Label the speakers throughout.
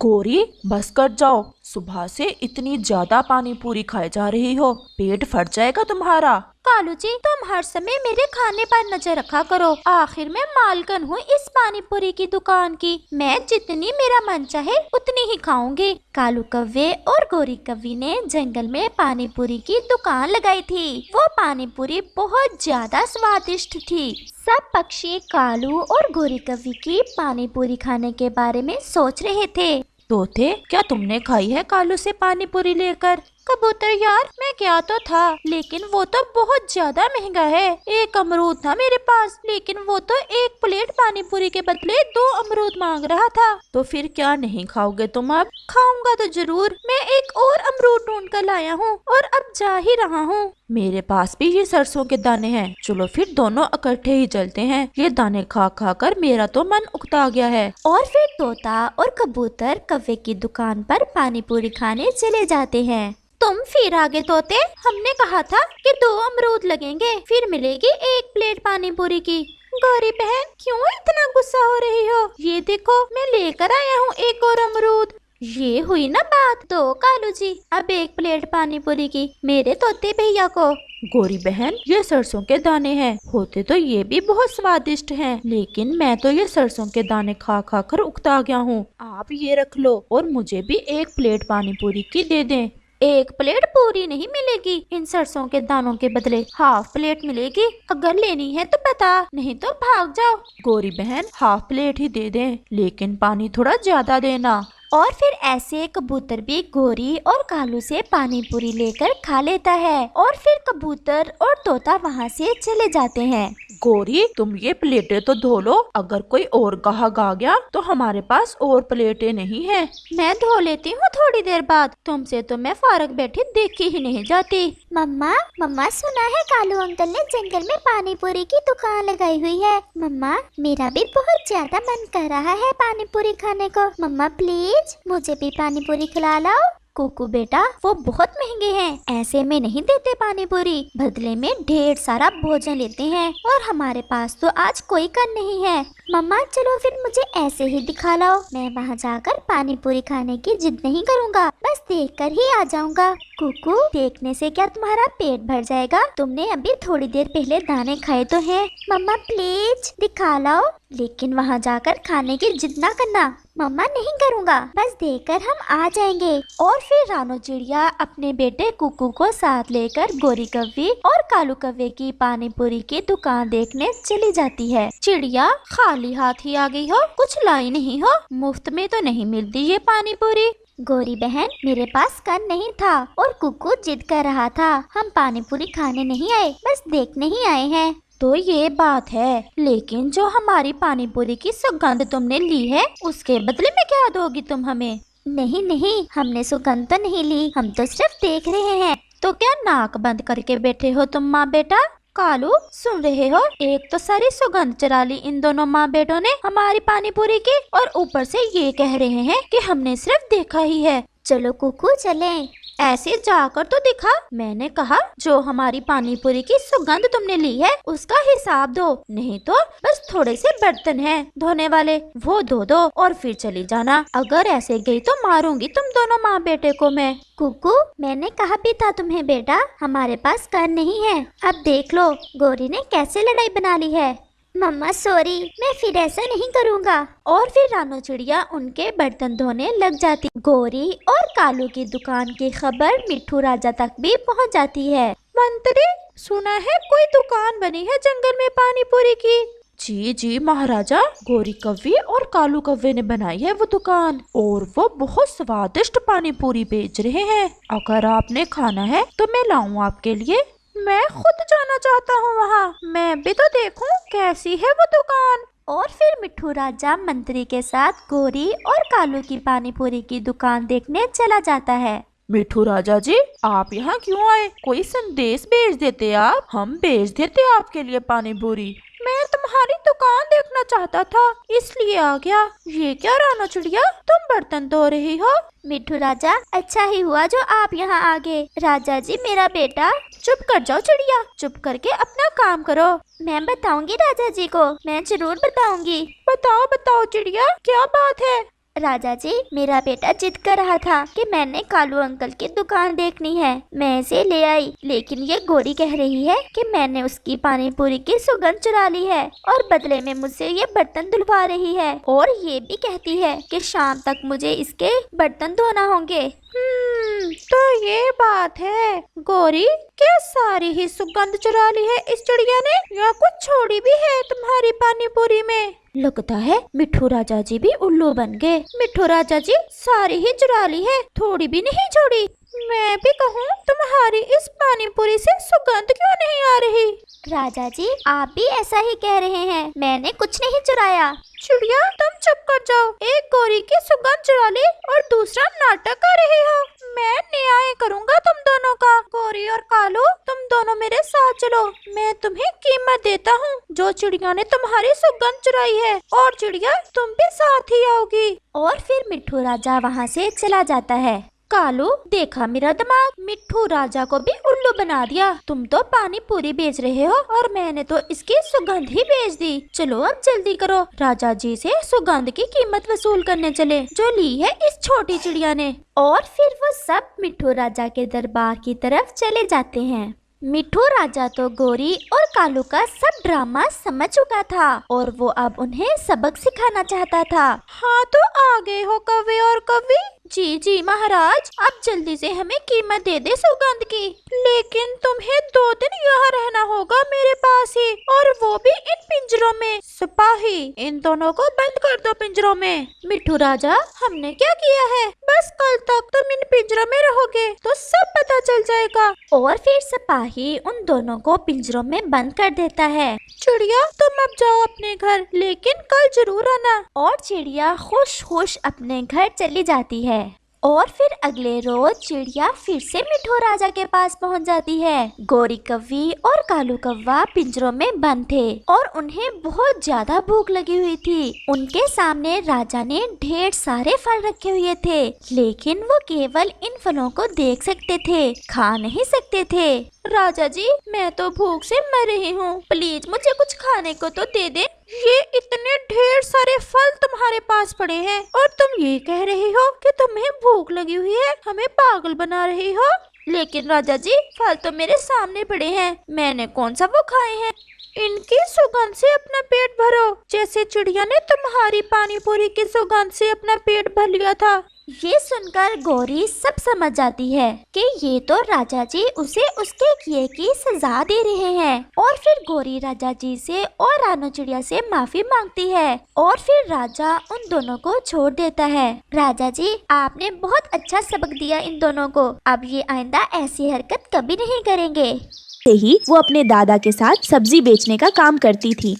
Speaker 1: गौरी बस कर जाओ, सुबह से इतनी ज्यादा पानी पूरी खाए जा रही हो, पेट फट जाएगा तुम्हारा।
Speaker 2: कालू जी, तुम हर समय मेरे खाने पर नजर रखा करो। आखिर मैं मालकिन हूँ इस पानी पूरी की दुकान की। मैं जितनी मेरा मन चाहे उतनी ही खाऊंगी। कालू कव्वे और गोरी कव्वी ने जंगल में पानी पूरी की दुकान लगाई थी। वो पानी पूरी बहुत ज्यादा स्वादिष्ट थी। सब पक्षी कालू और गोरी कव्वी की पानी पूरी खाने के बारे में सोच रहे थे।
Speaker 1: तोते, क्या तुमने खाई है कालू से पानी पूरी लेकर?
Speaker 2: कबूतर यार, मैं गया तो था, लेकिन वो तो बहुत ज्यादा महंगा है। एक अमरूद था मेरे पास, लेकिन वो तो एक प्लेट पानी पूरी के बदले 2 अमरूद मांग रहा था।
Speaker 1: तो फिर क्या नहीं खाओगे तुम अब?
Speaker 2: खाऊंगा तो जरूर। मैं एक और अमरूद ढूंढ कर लाया हूँ और अब जा ही रहा हूँ।
Speaker 1: मेरे पास भी ये सरसों के दाने हैं, चलो फिर दोनों इकट्ठे ही चलते हैं। ये दाने खा खा कर मेरा तो मन उकता गया है।
Speaker 2: और फिर तोता और कबूतर कव्वे की दुकान पर पानी पूरी खाने चले जाते हैं। तुम फिर आगे तोते, हमने कहा था कि 2 अमरूद लगेंगे, फिर मिलेगी 1 प्लेट पानी पूरी की। गौरी बहन, क्यों इतना गुस्सा हो रही हो? ये देखो, मैं लेकर आया हूँ एक और अमरूद। ये हुई ना बात। तो कालू जी, अब 1 प्लेट पानी पूरी की मेरे तोते भैया को।
Speaker 1: गौरी बहन, ये सरसों के दाने हैं, होते तो ये भी बहुत स्वादिष्ट हैं, लेकिन मैं तो ये सरसों के दाने खा खा कर उकता गया हूँ। आप ये रख लो और मुझे भी 1 प्लेट पानी पूरी की दे दें।
Speaker 2: 1 प्लेट पूरी नहीं मिलेगी, इन सरसों के दानों के बदले हाफ प्लेट मिलेगी। अगर लेनी है तो बता, नहीं तो भाग जाओ।
Speaker 1: गौरी बहन, हाफ प्लेट ही दे दें, लेकिन पानी थोड़ा ज्यादा देना।
Speaker 2: और फिर ऐसे कबूतर भी गोरी और कालू से पानी पूरी लेकर खा लेता है। और फिर कबूतर और तोता वहाँ से चले जाते हैं।
Speaker 1: गौरी, तुम ये प्लेटें तो धो लो, अगर कोई और ग्राहक आ गया तो हमारे पास और प्लेटें नहीं है।
Speaker 2: मैं धो लेती हूँ थोड़ी देर बाद, तुमसे तो मैं फारग बैठी देखी ही नहीं जाती। मम्मा, मम्मा सुना है कालू अंकल ने जंगल में पानी पूरी की दुकान लगाई हुई है। मम्मा, मेरा भी बहुत ज्यादा मन कर रहा है पानी पूरी खाने को। मम्मा प्लीज मुझे भी पानी पूरी खिला लाओ। कुकू बेटा, वो बहुत महंगे हैं, ऐसे में नहीं देते पानी पूरी, बदले में ढेर सारा भोजन लेते हैं और हमारे पास तो आज कोई कर नहीं है। मम्मा चलो फिर मुझे ऐसे ही दिखा लाओ, मैं वहाँ जाकर पानी पूरी खाने की जिद नहीं करूँगा, बस देखकर ही आ जाऊँगा। कुकू, देखने से क्या तुम्हारा पेट भर जाएगा? तुमने अभी थोड़ी देर पहले दाने खाए तो हैं। मम्मा प्लीज दिखा लाओ, लेकिन वहाँ जाकर खाने की जिद ना करना। मम्मा नहीं करूँगा, बस देखकर हम आ जाएंगे। और फिर रानो चिड़िया अपने बेटे कुकू को साथ लेकर गोरी कव्वी और कालू कव्वे की पानी पूरी की दुकान देखने चली जाती है। चिड़िया, खाली हाथ ही आ गई हो, कुछ लाई नहीं हो? मुफ्त में तो नहीं मिलती ये पानी पूरी। गोरी बहन, मेरे पास कन नहीं था और कुकू जिद कर रहा था। हम पानी पूरी खाने नहीं आए, बस देखने ही आए हैं।
Speaker 1: तो ये बात है, लेकिन जो हमारी पानी पूरी की सुगंध तुमने ली है, उसके बदले में क्या दोगी तुम हमें?
Speaker 2: नहीं नहीं, हमने सुगंध तो नहीं ली, हम तो सिर्फ देख रहे हैं।
Speaker 1: तो क्या नाक बंद करके बैठे हो तुम माँ बेटा? कालू, सुन रहे हो? एक तो सारी सुगंध चरा ली इन दोनों माँ बेटों ने हमारी पानी पूरी की, और ऊपर से ये कह रहे हैं कि हमने सिर्फ देखा ही है।
Speaker 2: चलो कुकू चलें।
Speaker 1: ऐसे जाकर तो दिखा। मैंने कहा जो हमारी पानी पूरी की सुगंध तुमने ली है उसका हिसाब दो, नहीं तो बस थोड़े से बर्तन हैं धोने वाले, वो धो दो और फिर चली जाना। अगर ऐसे गई तो मारूंगी तुम दोनों माँ बेटे को मैं।
Speaker 2: कुकू, मैंने कहा भी था तुम्हें बेटा, हमारे पास कर नहीं है। अब देख लो गोरी ने कैसे लड़ाई बना ली है। मम्मा सॉरी, मैं फिर ऐसा नहीं करूँगा।
Speaker 1: और फिर रानो चिड़िया उनके बर्तन धोने लग जाती।
Speaker 2: गोरी और कालू की दुकान की खबर मिट्ठू राजा तक भी पहुंच जाती है।
Speaker 1: मंत्री, सुना है कोई दुकान बनी है जंगल में पानी पूरी की? जी जी महाराजा, गोरी कव्वे और कालू कव्वे ने बनाई है वो दुकान, और वो बहुत स्वादिष्ट पानी पूरी बेच रहे हैं। अगर आपने खाना है तो मैं लाऊं आपके लिए। मैं खुद जाना चाहता हूँ वहाँ, मैं भी तो देखूं कैसी है वो दुकान।
Speaker 2: और फिर मिट्ठू राजा मंत्री के साथ गोरी और कालू की पानी पूरी की दुकान देखने चला जाता है।
Speaker 1: मिट्ठू राजा जी, आप यहाँ क्यों आए? कोई संदेश भेज देते आप, हम भेज देते आपके लिए पानी पूरी। मैं तुम्हारी दुकान देखना चाहता था, इसलिए आ गया। ये क्या रानो चिड़िया, तुम बर्तन धो रही हो?
Speaker 2: मिट्ठू राजा, अच्छा ही हुआ जो आप यहाँ आ गए। राजा जी, मेरा बेटा।
Speaker 1: चुप कर जाओ चिड़िया, चुप करके अपना काम करो।
Speaker 2: मैं बताऊंगी राजा जी को, मैं जरूर बताऊंगी।
Speaker 1: बताओ बताओ चिड़िया, क्या बात है?
Speaker 2: राजा जी, मेरा बेटा जिद कर रहा था कि मैंने कालू अंकल की दुकान देखनी है। मैं इसे ले आई, लेकिन ये गोरी कह रही है कि मैंने उसकी पानी पूरी की सुगंध चुरा ली है और बदले में मुझसे ये बर्तन धुलवा रही है, और ये भी कहती है कि शाम तक मुझे इसके बर्तन धोना होंगे।
Speaker 1: तो ये बात है गौरी, क्या सारी ही सुगंध चुरा ली है इस चिड़िया ने, या कुछ छोड़ी भी है तुम्हारी पानी पूरी में?
Speaker 2: लगता है मिट्ठू राजा जी भी उल्लू बन गए।
Speaker 1: मिट्ठू राजा जी सारी ही चुरा ली है, थोड़ी भी नहीं छोड़ी। मैं भी कहूँ, तुम्हारी इस पानी पूरी से सुगंध क्यों नहीं आ रही?
Speaker 2: राजा जी, आप भी ऐसा ही कह रहे हैं, मैंने कुछ नहीं चुराया।
Speaker 1: चिड़िया, तुम चुप कर जाओ। एक गौरी की सुगंध चुरा ली और दूसरा नाटक कर रही हो। मैं न्याय करूँगा तुम दोनों का। गौरी और कालू, तुम दोनों मेरे साथ चलो, मैं तुम्हें कीमत देता हूँ। जो चिड़िया ने तुम्हारी सुगंध चुराई है, और चिड़िया तुम भी साथ ही आओगी।
Speaker 2: और फिर मिट्ठू राजा वहाँ से चला जाता है।
Speaker 1: कालू, देखा मेरा दिमाग, मिट्ठू राजा को भी उल्लू बना दिया। तुम तो पानी पूरी बेच रहे हो और मैंने तो इसकी सुगंध ही बेच दी। चलो अब जल्दी करो, राजा जी से सुगंध की कीमत वसूल करने चले जो ली है इस छोटी चिड़िया ने।
Speaker 2: और फिर वो सब मिट्ठू राजा के दरबार की तरफ चले जाते हैं। मिट्ठू राजा तो गोरी और कालू का सब ड्रामा समझ चुका था और वो अब उन्हें सबक सिखाना चाहता था।
Speaker 1: हाँ, तो आ गए हो कवि और कवि। जी जी महाराज, अब जल्दी से हमें कीमत दे दे सुगंध की। लेकिन तुम्हें 2 दिन यहाँ रहना होगा मेरे पास ही, और वो भी इन पिंजरों में। सिपाही, इन दोनों को बंद कर दो पिंजरों में। मिट्ठू राजा, हमने क्या किया है? बस कल तक तुम इन पिंजरों में रहोगे तो सब पता चल जाएगा।
Speaker 2: और फिर सिपाही उन दोनों को पिंजरों में बंद कर देता है।
Speaker 1: चिड़िया, तुम अब जाओ अपने घर, लेकिन कल जरूर आना।
Speaker 2: और चिड़िया खुश खुश अपने घर चली जाती है। और फिर अगले रोज चिड़िया फिर से मिट्ठू राजा के पास पहुंच जाती है। गोरी कव्वी और कालू कव्वा पिंजरों में बंद थे और उन्हें बहुत ज्यादा भूख लगी हुई थी। उनके सामने राजा ने ढेर सारे फल रखे हुए थे, लेकिन वो केवल इन फलों को देख सकते थे, खा नहीं सकते थे।
Speaker 1: राजा जी, मैं तो भूख से मर रही हूँ, प्लीज मुझे कुछ खाने को तो दे दे। ये इतने ढेर सारे फल तुम्हारे पास पड़े हैं और तुम ये कह रही हो कि तुम्हें भूख लगी हुई है, हमें पागल बना रही हो। लेकिन राजा जी, फल तो मेरे सामने पड़े हैं, मैंने कौन सा वो खाए हैं? इनकी सुगंध से अपना पेट भरो, जैसे चिड़िया ने तुम्हारी पानी पूरी की सुगंध से अपना पेट भर लिया था।
Speaker 2: ये सुनकर गौरी सब समझ जाती है कि ये तो राजा जी उसे उसके किए की सजा दे रहे हैं। और फिर गौरी राजा जी से और रानू चिड़िया से माफी मांगती है और फिर राजा उन दोनों को छोड़ देता है। राजा जी, आपने बहुत अच्छा सबक दिया इन दोनों को, अब ये आइंदा ऐसी हरकत कभी नहीं करेंगे।
Speaker 3: से ही वो अपने दादा के साथ सब्जी बेचने का काम करती थी।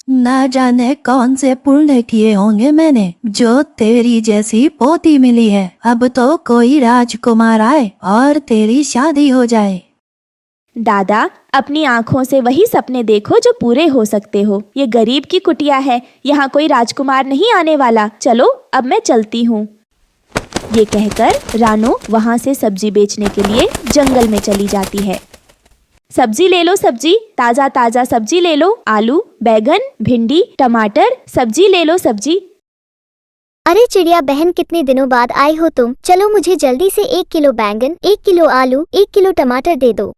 Speaker 4: ना जाने कौन से पुण्य किए होंगे मैंने, जो तेरी जैसी पोती मिली है। अब तो कोई राजकुमार आए और तेरी शादी हो जाए।
Speaker 3: दादा, अपनी आँखों से वही सपने देखो जो पूरे हो सकते हो। ये गरीब की कुटिया है, यहाँ कोई राजकुमार नहीं आने वाला। चलो अब मैं चलती हूँ। ये कहकर रानू वहाँ से सब्जी बेचने के लिए जंगल में चली जाती है। सब्जी ले लो, सब्जी, ताजा ताजा सब्जी ले लो। आलू, बैगन, भिंडी, टमाटर, सब्जी ले लो, सब्जी।
Speaker 5: अरे चिड़िया बहन, कितने दिनों बाद आई हो तुम। चलो मुझे जल्दी से 1 किलो बैंगन, 1 किलो आलू, 1 किलो टमाटर दे दो।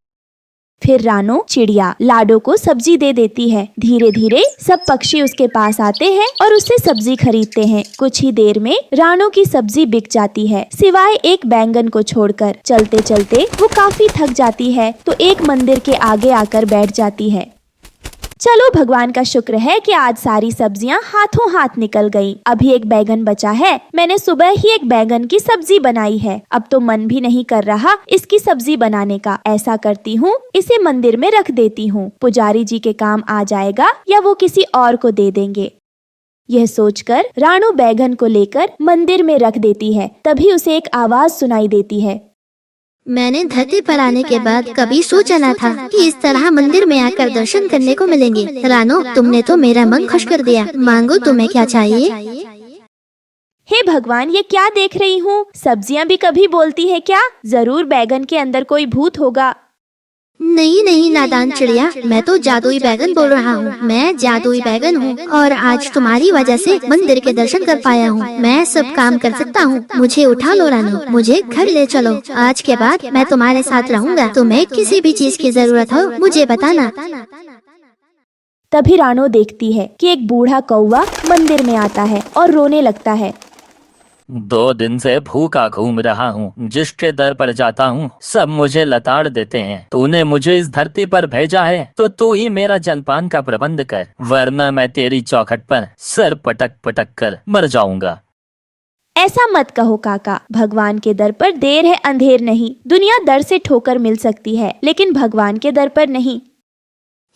Speaker 3: फिर रानू चिड़िया लाडो को सब्जी दे देती है। धीरे धीरे सब पक्षी उसके पास आते हैं और उससे सब्जी खरीदते हैं। कुछ ही देर में रानू की सब्जी बिक जाती है, सिवाय एक बैंगन को छोड़कर। चलते चलते वो काफी थक जाती है तो एक मंदिर के आगे आकर बैठ जाती है। चलो भगवान का शुक्र है कि आज सारी सब्जियां हाथों हाथ निकल गईं। अभी एक बैगन बचा है, मैंने सुबह ही एक बैगन की सब्जी बनाई है। अब तो मन भी नहीं कर रहा इसकी सब्जी बनाने का। ऐसा करती हूँ, इसे मंदिर में रख देती हूँ, पुजारी जी के काम आ जाएगा या वो किसी और को दे देंगे। यह सोचकर रानू बैगन को लेकर मंदिर में रख देती है। तभी उसे एक आवाज सुनाई देती है।
Speaker 5: मैंने धरती पर आने के बाद कभी सोचा न था कि इस तरह मंदिर में आकर दर्शन करने को मिलेंगे। रानो, तुमने तो मेरा मन खुश कर दिया। मांगो, तुम्हें क्या चाहिए?
Speaker 3: हे भगवान, ये क्या देख रही हूँ? सब्जियाँ भी कभी बोलती है क्या? जरूर बैगन के अंदर कोई भूत होगा।
Speaker 5: नहीं नहीं नादान चिड़िया, मैं तो जादुई बैगन बोल रहा हूँ। मैं जादुई बैगन हूँ और आज तुम्हारी वजह से मंदिर के दर्शन कर पाया हूँ। मैं सब काम कर सकता हूँ। मुझे उठा लो रानो, मुझे घर ले चलो। आज के बाद मैं तुम्हारे साथ रहूँगा। तुम्हें किसी भी चीज की जरूरत हो मुझे बताना।
Speaker 3: तभी रानो देखती है कि एक बूढ़ा कौवा मंदिर में आता है और रोने लगता है।
Speaker 6: 2 दिन से भूखा घूम रहा हूँ। जिसके दर पर जाता हूँ सब मुझे लताड़ देते हैं। तूने मुझे इस धरती पर भेजा है तो तू ही मेरा जलपान का प्रबंध कर, वरना मैं तेरी चौखट पर सर पटक पटक कर मर जाऊंगा।
Speaker 3: ऐसा मत कहो काका, भगवान के दर पर देर है अंधेर नहीं। दुनिया दर से ठोकर मिल सकती है लेकिन भगवान के दर पर नहीं।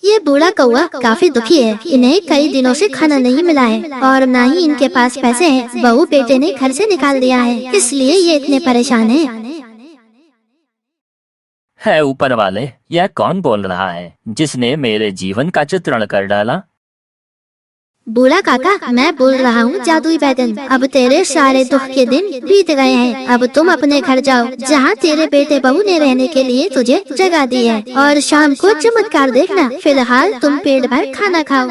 Speaker 5: ये बूढ़ा कौवा काफी दुखी है। इन्हें कई दिनों से खाना नहीं मिला है और न ही इनके पास पैसे हैं। बहू बेटे ने घर से निकाल दिया है, इसलिए ये इतने परेशान हैं।
Speaker 6: है ऊपर वाले, यह कौन बोल रहा है जिसने मेरे जीवन का चित्रण कर डाला?
Speaker 5: बूढ़ा काका, मैं बोल रहा हूँ जादुई बैगन। अब तेरे सारे दुख के दिन बीत गए हैं। अब तुम अपने घर जाओ जहाँ तेरे बेटे बहू ने रहने के लिए तुझे जगह दी है, और शाम को चमत्कार देखना। फिलहाल तुम पेट भर खाना खाओ।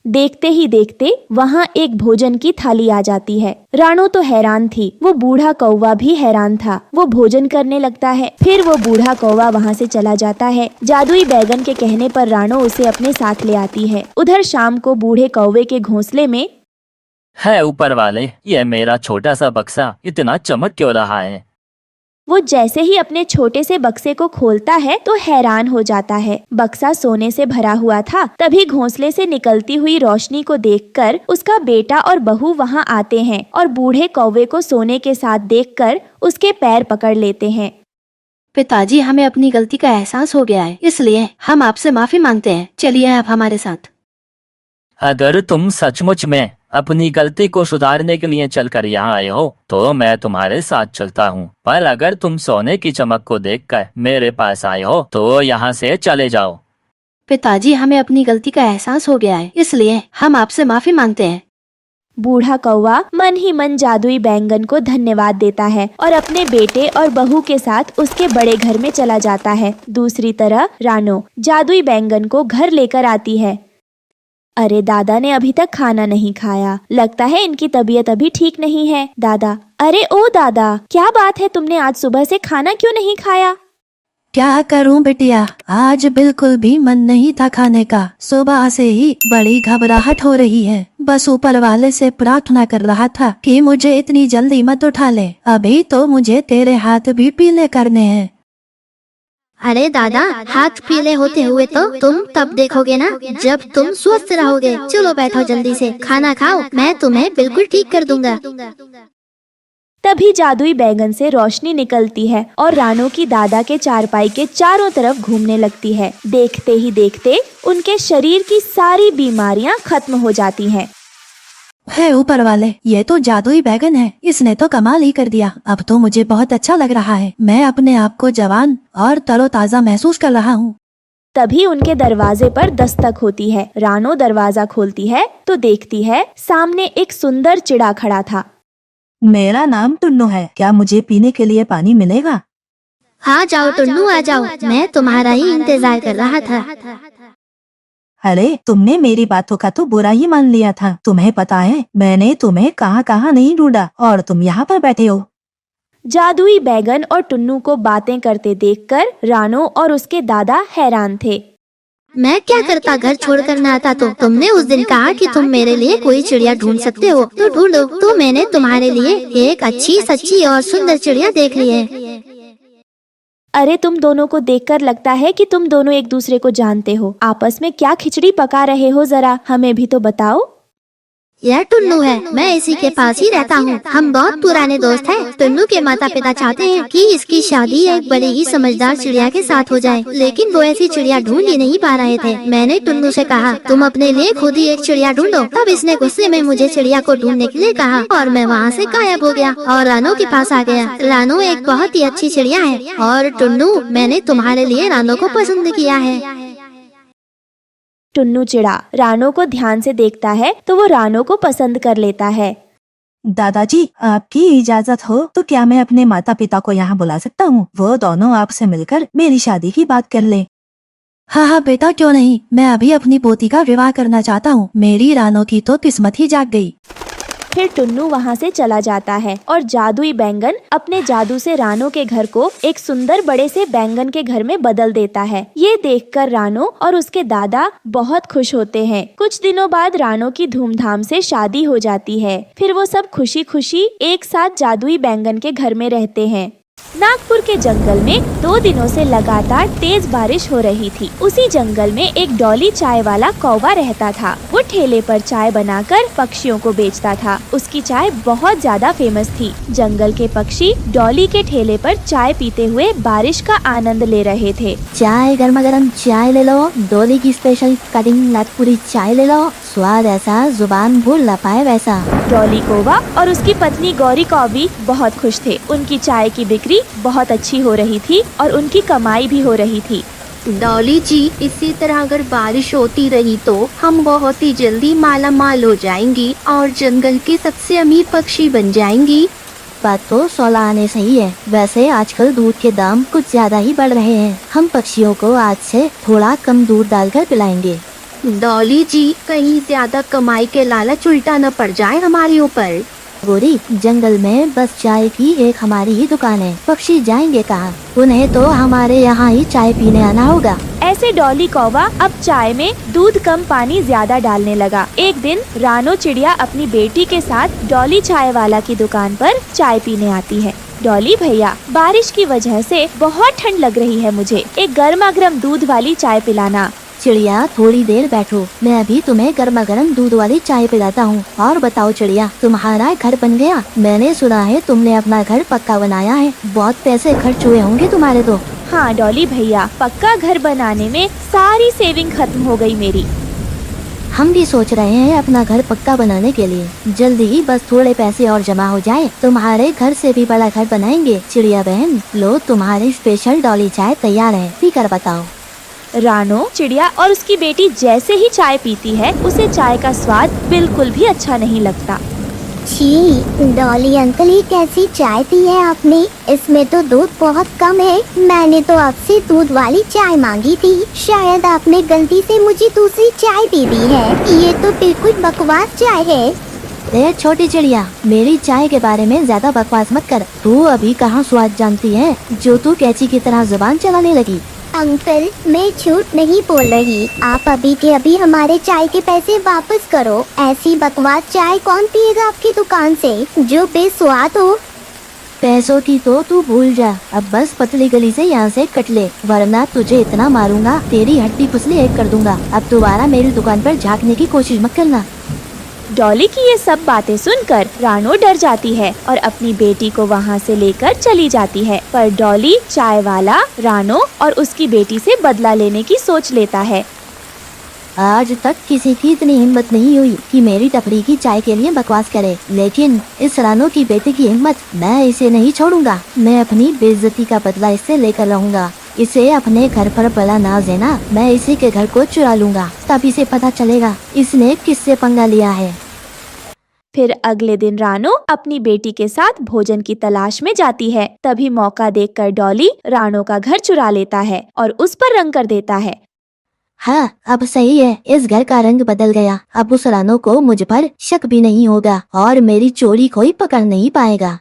Speaker 3: देखते ही देखते वहाँ एक भोजन की थाली आ जाती है। रानो तो हैरान थी, वो बूढ़ा कौवा भी हैरान था। वो भोजन करने लगता है, फिर वो बूढ़ा कौवा वहाँ से चला जाता है। जादुई बैगन के कहने पर रानो उसे अपने साथ ले आती है। उधर शाम को बूढ़े कौवे के घोंसले में
Speaker 6: है ऊपर वाले, यह मेरा छोटा सा बक्सा इतना चमक क्यों रहा है?
Speaker 3: वो जैसे ही अपने छोटे से बक्से को खोलता है तो हैरान हो जाता है। बक्सा सोने से भरा हुआ था। तभी घोंसले से निकलती हुई रोशनी को देखकर उसका बेटा और बहू वहाँ आते हैं और बूढ़े कौवे को सोने के साथ देखकर उसके पैर पकड़ लेते हैं।
Speaker 4: पिताजी, हमें अपनी गलती का एहसास हो गया है, इसलिए हम आपसे माफी मांगते हैं। चलिए आप हमारे साथ।
Speaker 6: अगर तुम सचमुच में अपनी गलती को सुधारने के लिए चलकर यहाँ आए हो तो मैं तुम्हारे साथ चलता हूँ, पर अगर तुम सोने की चमक को देखकर मेरे पास आए हो तो यहाँ से चले जाओ।
Speaker 4: पिताजी, हमें अपनी गलती का एहसास हो गया है, इसलिए हम आपसे माफी मांगते हैं।
Speaker 3: बूढ़ा कौवा मन ही मन जादुई बैंगन को धन्यवाद देता है और अपने बेटे और बहू के साथ उसके बड़े घर में चला जाता है। दूसरी तरफ रानो जादुई बैंगन को घर लेकर आती है। अरे दादा ने अभी तक खाना नहीं खाया, लगता है इनकी तबीयत अभी ठीक नहीं है। दादा, अरे ओ दादा, क्या बात है, तुमने आज सुबह से खाना क्यों नहीं खाया?
Speaker 4: क्या करूं बिटिया, आज बिल्कुल भी मन नहीं था खाने का। सुबह से ही बड़ी घबराहट हो रही है। बस ऊपर वाले से प्रार्थना कर रहा था कि मुझे इतनी जल्दी मत उठा ले। अभी तो मुझे तेरे हाथ भी पीले करने हैं।
Speaker 5: अरे दादा, हाथ पीले होते हुए तो तुम तब देखोगे ना जब तुम स्वस्थ रहोगे। चलो बैठो जल्दी से, खाना खाओ, मैं तुम्हें बिल्कुल ठीक कर दूंगा।
Speaker 3: तभी जादुई बैंगन से रोशनी निकलती है और रानो की दादा के चारपाई के चारों तरफ घूमने लगती है। देखते ही देखते उनके शरीर की सारी बीमारियां खत्म हो जाती हैं।
Speaker 4: है ऊपर वाले, ये तो जादुई बैगन है, इसने तो कमाल ही कर दिया। अब तो मुझे बहुत अच्छा लग रहा है। मैं अपने आप को जवान और तरोताजा महसूस कर रहा हूँ।
Speaker 3: तभी उनके दरवाजे पर दस्तक होती है। रानो दरवाजा खोलती है तो देखती है सामने एक सुंदर चिड़ा खड़ा था।
Speaker 7: मेरा नाम टुन्नू है, क्या मुझे पीने के लिए पानी मिलेगा?
Speaker 5: हाँ जाओ टुन्नू, आ जाओ, मैं तुम्हारा ही इंतजार कर रहा था।
Speaker 7: अरे तुमने मेरी बातों का तो बुरा ही मान लिया था। तुम्हें पता है मैंने तुम्हें कहाँ कहाँ नहीं ढूंढा और तुम यहाँ पर बैठे हो।
Speaker 3: जादुई बैगन और टुन्नू को बातें करते देखकर रानो और उसके दादा हैरान थे।
Speaker 5: मैं क्या करता घर छोड़कर ना आता तो? तुमने उस दिन कहा कि तुम मेरे लिए कोई चिड़िया ढूंढ सकते हो तो ढूंढो। तो मैंने तुम्हारे लिए एक अच्छी सच्ची और सुंदर चिड़िया देख ली है।
Speaker 3: अरे तुम दोनों को देखकर लगता है कि तुम दोनों एक दूसरे को जानते हो। आपस में क्या खिचड़ी पका रहे हो, जरा हमें भी तो बताओ।
Speaker 5: यह टुन्नू है, मैं इसी के पास ही रहता हूँ। हम बहुत पुराने दोस्त हैं। टुन्नू के माता पिता चाहते हैं कि इसकी शादी एक बड़ी ही समझदार चिड़िया के साथ हो जाए, लेकिन वो ऐसी चिड़िया ढूंढ ही नहीं पा रहे थे। मैंने टुन्नू से कहा तुम अपने लिए खुद ही एक चिड़िया ढूंढो। तब इसने गुस्से में मुझे चिड़िया को ढूंढने के लिए कहा और मैं वहाँ से गायब हो गया और रानो के पास आ गया। रानो एक बहुत ही अच्छी चिड़िया है और टुन्नू, मैंने तुम्हारे लिए रानो को पसंद किया है।
Speaker 3: टुन्नू चिड़ा रानो को ध्यान से देखता है तो वो रानो को पसंद कर लेता है।
Speaker 7: दादाजी, आपकी इजाजत हो तो क्या मैं अपने माता पिता को यहाँ बुला सकता हूँ? वो दोनों आपसे मिलकर मेरी शादी की बात कर ले।
Speaker 4: हाँ हाँ बेटा, क्यों नहीं। मैं अभी अपनी पोती का विवाह करना चाहता हूँ। मेरी रानो की तो किस्मत ही जाग गई।
Speaker 3: फिर टुन्नू वहाँ से चला जाता है और जादुई बैंगन अपने जादू से रानो के घर को एक सुंदर बड़े से बैंगन के घर में बदल देता है। ये देखकर रानो और उसके दादा बहुत खुश होते हैं। कुछ दिनों बाद रानो की धूमधाम से शादी हो जाती है। फिर वो सब खुशी खुशी एक साथ जादुई बैंगन के घर में रहते हैं। नागपुर के जंगल में 2 दिनों से लगातार तेज बारिश हो रही थी। उसी जंगल में एक डॉली चाय वाला कौवा रहता था। वो ठेले पर चाय बनाकर पक्षियों को बेचता था। उसकी चाय बहुत ज्यादा फेमस थी। जंगल के पक्षी डॉली के ठेले पर चाय पीते हुए बारिश का आनंद ले रहे थे।
Speaker 5: चाय गर्मा गर्म चाय ले लो, डोली की स्पेशल कटिंग नागपुरी चाय ले लो, स्वाद ऐसा जुबान भूल न पाए वैसा।
Speaker 3: डॉली कौवा और उसकी पत्नी गौरी कौवी बहुत खुश थे। उनकी चाय की बिक्री बहुत अच्छी हो रही थी और उनकी कमाई भी हो रही थी।
Speaker 8: डॉली जी, इसी तरह अगर बारिश होती रही तो हम बहुत ही जल्दी माला माल हो जाएंगी और जंगल की सबसे अमीर पक्षी बन जाएंगी।
Speaker 5: बात तो 16 आने सही है। वैसे आजकल दूध के दाम कुछ ज्यादा ही बढ़ रहे हैं। हम पक्षियों को आज से थोड़ा कम दूध डालकर पिलाएंगे।
Speaker 8: डॉली जी, कहीं ज्यादा कमाई के लालच उल्टा न पड़ जाए हमारे ऊपर।
Speaker 5: गोरी, जंगल में बस चाय की एक हमारी ही दुकान है। पक्षी जाएंगे कहाँ? उन्हें तो हमारे यहाँ ही चाय पीने आना होगा।
Speaker 3: ऐसे डॉली कौवा अब चाय में दूध कम पानी ज्यादा डालने लगा। एक दिन रानो चिड़िया अपनी बेटी के साथ डॉली चाय वाला की दुकान पर चाय पीने आती है। डॉली भैया, बारिश की वजह से बहुत ठंड लग रही है, मुझे एक गर्मा गर्म दूध वाली चाय पिलाना।
Speaker 5: चिड़िया, थोड़ी देर बैठो, मैं अभी तुम्हें गर्मा गर्म दूध वाली चाय पिलाता हूँ। और बताओ चिड़िया, तुम्हारा घर बन गया? मैंने सुना है तुमने अपना घर पक्का बनाया है। बहुत पैसे खर्च हुए होंगे तुम्हारे तो।
Speaker 3: हाँ डॉली भैया, पक्का घर बनाने में सारी सेविंग खत्म हो गई मेरी।
Speaker 5: हम भी सोच रहे हैं अपना घर पक्का बनाने के लिए। जल्दी ही बस थोड़े पैसे और जमा हो जाए, तुम्हारे घर से भी बड़ा घर बनाएंगे। चिड़िया बहन, लो तुम्हारी स्पेशल डॉली चाय तैयार है, पीकर बताओ।
Speaker 3: रानो चिड़िया और उसकी बेटी जैसे ही चाय पीती है, उसे चाय का स्वाद बिल्कुल भी अच्छा नहीं लगता।
Speaker 2: छी, डॉली अंकल, ये कैसी चाय पी है आपने? इसमें तो दूध बहुत कम है। मैंने तो आपसे दूध वाली चाय मांगी थी। शायद आपने गलती से मुझे दूसरी चाय दे दी है। ये तो बिल्कुल बकवास चाय है।
Speaker 5: ए छोटी चिड़िया, मेरी चाय के बारे में ज्यादा बकवास मत कर। तू अभी कहाँ स्वाद जानती है, जो तू कैंची की तरह जुबान चलाने लगी।
Speaker 2: अंकल, मैं झूठ नहीं बोल रही। आप अभी के अभी हमारे चाय के पैसे वापस करो। ऐसी बकवास चाय कौन पिएगा आपकी दुकान से, जो बेस्वाद हो।
Speaker 5: पैसों की तो तू भूल जा। अब बस पतली गली से यहाँ से कट ले, वरना तुझे इतना मारूंगा तेरी हड्डी पुसली एक कर दूंगा। अब दोबारा मेरी दुकान पर झांकने की कोशिश मत करना।
Speaker 3: डॉली की ये सब बातें सुनकर रानो डर जाती है और अपनी बेटी को वहाँ से लेकर चली जाती है। पर डॉली चाय वाला रानो और उसकी बेटी से बदला लेने की सोच लेता है।
Speaker 5: आज तक किसी की इतनी हिम्मत नहीं हुई कि मेरी टपरी की चाय के लिए बकवास करे, लेकिन इस रानो की बेटी की हिम्मत, मैं इसे नहीं छोड़ूंगा। मैं अपनी बेइज्जती का बदला इससे लेकर रहूंगा। इसे अपने घर पर बला ना देना, मैं इसी के घर को चुरा लूंगा। तब इसे पता चलेगा इसने किससे पंगा लिया है।
Speaker 3: फिर अगले दिन रानो अपनी बेटी के साथ भोजन की तलाश में जाती है। तभी मौका देखकर डॉली रानो का घर चुरा लेता है और उस पर रंग कर देता है।
Speaker 5: हाँ, अब सही है, इस घर का रंग बदल गया। अब उस रानो को मुझ पर शक भी नहीं होगा और मेरी चोरी कोई पकड़ नहीं पाएगा।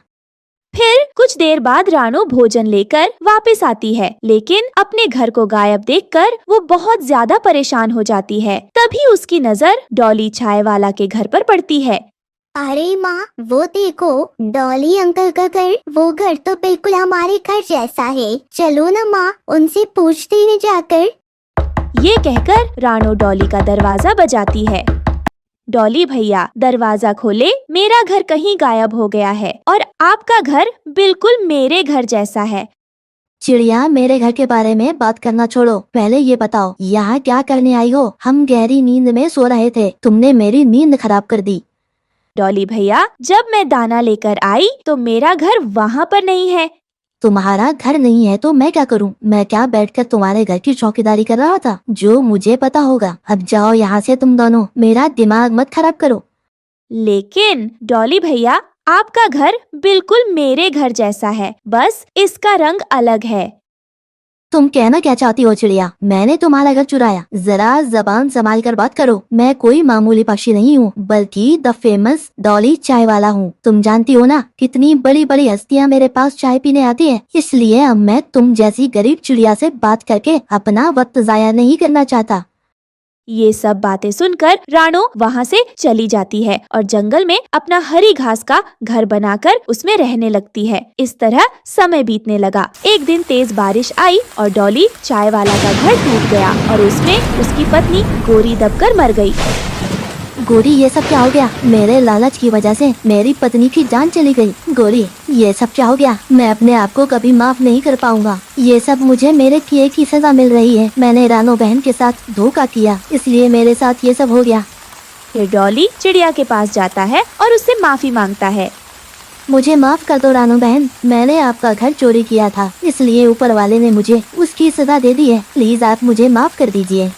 Speaker 3: फिर कुछ देर बाद रानो भोजन लेकर वापस आती है, लेकिन अपने घर को गायब देखकर वो बहुत ज्यादा परेशान हो जाती है। तभी उसकी नजर डॉली चाय वाला के घर पर पड़ती है।
Speaker 2: अरे माँ, वो देखो, डॉली अंकल का घर। वो घर तो बिल्कुल हमारे घर जैसा है। चलो ना माँ, उनसे पूछते हैं जाकर।
Speaker 3: ये कहकर रानो डॉली का दरवाजा बजाती है। डॉली भैया, दरवाजा खोले, मेरा घर कहीं गायब हो गया है और आपका घर बिल्कुल मेरे घर जैसा है।
Speaker 5: चिड़िया, मेरे घर के बारे में बात करना छोड़ो, पहले ये बताओ यहाँ क्या करने आई हो? हम गहरी नींद में सो रहे थे, तुमने मेरी नींद खराब कर दी।
Speaker 3: डॉली भैया, जब मैं दाना लेकर आई तो मेरा घर वहाँ पर नहीं है।
Speaker 5: तुम्हारा घर नहीं है तो मैं क्या करूं? मैं क्या बैठकर तुम्हारे घर की चौकीदारी कर रहा था? जो मुझे पता होगा। अब जाओ यहाँ से तुम दोनों, मेरा दिमाग मत खराब करो।
Speaker 3: लेकिन डॉली भैया, आपका घर बिल्कुल मेरे घर जैसा है, बस इसका रंग अलग है।
Speaker 5: तुम कहना क्या चाहती हो चिड़िया? मैंने तुम्हारा घर चुराया? जरा जबान संभाल कर बात करो। मैं कोई मामूली पक्षी नहीं हूँ, बल्कि द फेमस डॉली चाय वाला हूँ। तुम जानती हो ना कितनी बड़ी बड़ी हस्तियाँ मेरे पास चाय पीने आती हैं। इसलिए अब मैं तुम जैसी गरीब चिड़िया से बात करके अपना वक्त जाया नहीं करना चाहता।
Speaker 3: ये सब बातें सुनकर रानो वहाँ से चली जाती है और जंगल में अपना हरी घास का घर बनाकर उसमें रहने लगती है। इस तरह समय बीतने लगा। एक दिन तेज बारिश आई और डॉली चाय वाला का घर टूट गया और उसमें उसकी पत्नी गोरी दबकर मर गई।
Speaker 5: गोरी, ये सब क्या हो गया? मेरे लालच की वजह से मेरी पत्नी की जान चली गई। गोरी, ये सब क्या हो गया? मैं अपने आप को कभी माफ नहीं कर पाऊंगा। ये सब मुझे मेरे किए की सजा मिल रही है। मैंने रानो बहन के साथ धोखा किया, इसलिए मेरे साथ ये सब हो गया।
Speaker 3: फिर डॉली चिड़िया के पास जाता है और उससे माफी मांगता है।
Speaker 5: मुझे माफ कर दो रानो बहन, मैंने आपका घर चोरी किया था, इसलिए ऊपर वाले ने मुझे उसकी सजा दे दी है। प्लीज आप मुझे माफ कर दीजिए।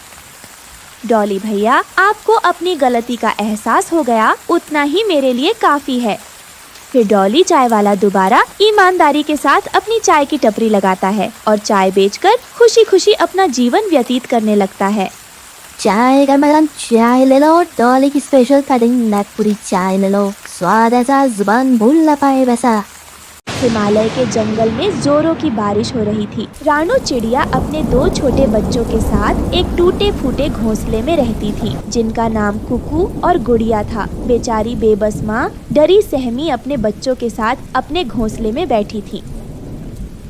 Speaker 3: डॉली भैया, आपको अपनी गलती का एहसास हो गया, उतना ही मेरे लिए काफी है। फिर डॉली चाय वाला दोबारा ईमानदारी के साथ अपनी चाय की टपरी लगाता है और चाय बेचकर खुशी खुशी अपना जीवन व्यतीत करने लगता है।
Speaker 5: चाय गरम चाय ले लो, डॉली की स्पेशल कटिंग नागपुरी चाय ले लो, स्वाद ऐसा जुबान भूल ना पाए वैसा।
Speaker 3: हिमालय के जंगल में जोरों की बारिश हो रही थी। रानो चिड़िया अपने 2 छोटे बच्चों के साथ एक टूटे फूटे घोंसले में रहती थी, जिनका नाम कुकू और गुड़िया था। बेचारी बेबस माँ डरी सहमी अपने बच्चों के साथ अपने घोंसले में बैठी थी।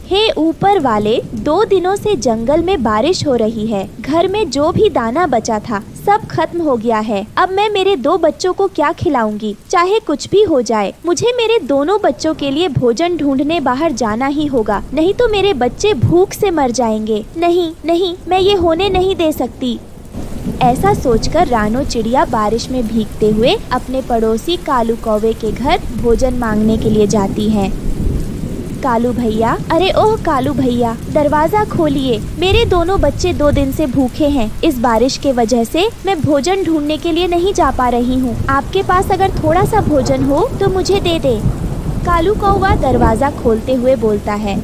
Speaker 3: हे ऊपर वाले, 2 दिनों से जंगल में बारिश हो रही है। घर में जो भी दाना बचा था सब खत्म हो गया है। अब मैं मेरे 2 बच्चों को क्या खिलाऊंगी? चाहे कुछ भी हो जाए, मुझे मेरे दोनों बच्चों के लिए भोजन ढूंढने बाहर जाना ही होगा, नहीं तो मेरे बच्चे भूख से मर जाएंगे। नहीं नहीं, मैं ये होने नहीं दे सकती। ऐसा सोचकर रानो चिड़िया बारिश में भीगते हुए अपने पड़ोसी कालू कौवे के घर भोजन मांगने के लिए जाती है। कालू भैया, अरे ओह कालू भैया, दरवाजा खोलिए, मेरे दोनों बच्चे 2 दिन से भूखे हैं। इस बारिश के वजह से मैं भोजन ढूंढने के लिए नहीं जा पा रही हूँ। आपके पास अगर थोड़ा सा भोजन हो तो मुझे दे दे। कालू कौवा दरवाजा खोलते हुए बोलता है।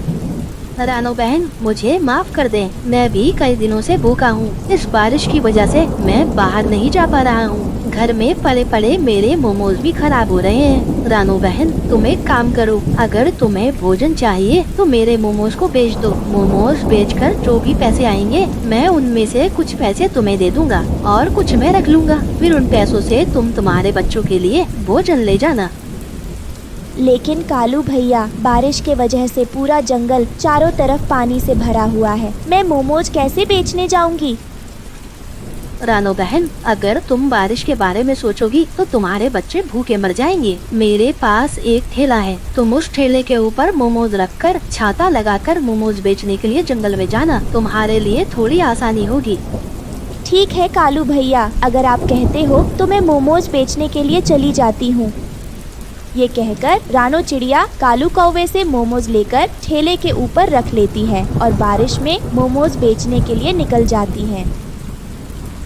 Speaker 8: रानो बहन, मुझे माफ कर दें, मैं भी कई दिनों से भूखा हूँ। इस बारिश की वजह से मैं बाहर नहीं जा पा रहा हूँ। घर में पड़े पड़े मेरे मोमोज भी खराब हो रहे हैं। रानो बहन, तुम एक काम करो, अगर तुम्हें भोजन चाहिए तो मेरे मोमोज को बेच दो। मोमोज बेचकर जो भी पैसे आएंगे मैं उनमें से कुछ पैसे तुम्हें दे दूंगा और कुछ मैं रख लूंगा। फिर उन पैसों से तुम तुम्हारे बच्चों के लिए भोजन ले जाना।
Speaker 3: लेकिन कालू भैया, बारिश के वजह से पूरा जंगल चारों तरफ पानी से भरा हुआ है, मैं मोमोज कैसे बेचने जाऊंगी?
Speaker 8: रानो बहन, अगर तुम बारिश के बारे में सोचोगी तो तुम्हारे बच्चे भूखे मर जाएंगे। मेरे पास एक ठेला है, तुम उस ठेले के ऊपर मोमोज रखकर छाता लगाकर मोमोज बेचने के लिए जंगल में जाना, तुम्हारे लिए थोड़ी आसानी होगी।
Speaker 3: ठीक है कालू भैया, अगर आप कहते हो तो मैं मोमोज बेचने के लिए चली जाती हूँ। ये कहकर रानो चिड़िया कालू कौवे से मोमोज लेकर ठेले के ऊपर रख लेती है और बारिश में मोमोज बेचने के लिए निकल जाती है।